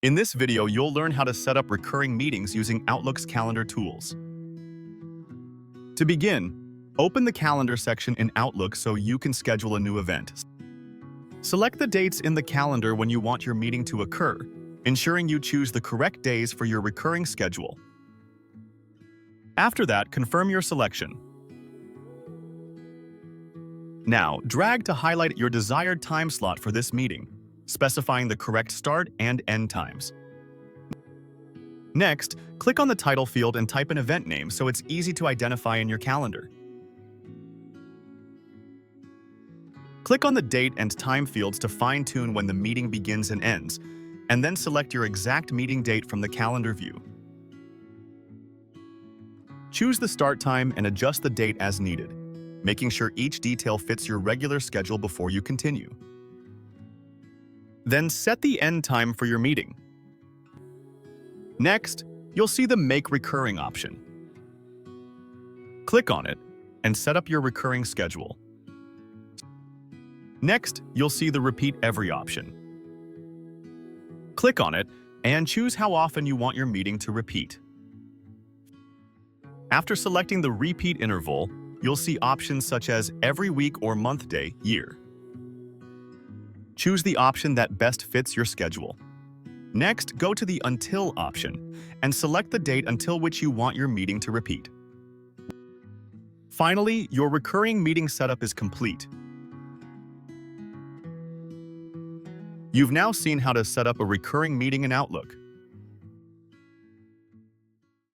In this video, you'll learn how to set up recurring meetings using Outlook's calendar tools. To begin, open the calendar section in Outlook so you can schedule a new event. Select the dates in the calendar when you want your meeting to occur, ensuring you choose the correct days for your recurring schedule. After that, confirm your selection. Now, drag to highlight your desired time slot for this meeting, specifying the correct start and end times. Next, click on the title field and type an event name so it's easy to identify in your calendar. Click on the date and time fields to fine-tune when the meeting begins and ends, and then select your exact meeting date from the calendar view. Choose the start time and adjust the date as needed, making sure each detail fits your regular schedule before you continue. Then set the end time for your meeting. Next, you'll see the Make Recurring option. Click on it and set up your recurring schedule. Next, you'll see the Repeat Every option. Click on it and choose how often you want your meeting to repeat. After selecting the repeat interval, you'll see options such as every week or month, day, year. Choose the option that best fits your schedule. Next, go to the Until option and select the date until which you want your meeting to repeat. Finally, your recurring meeting setup is complete. You've now seen how to set up a recurring meeting in Outlook.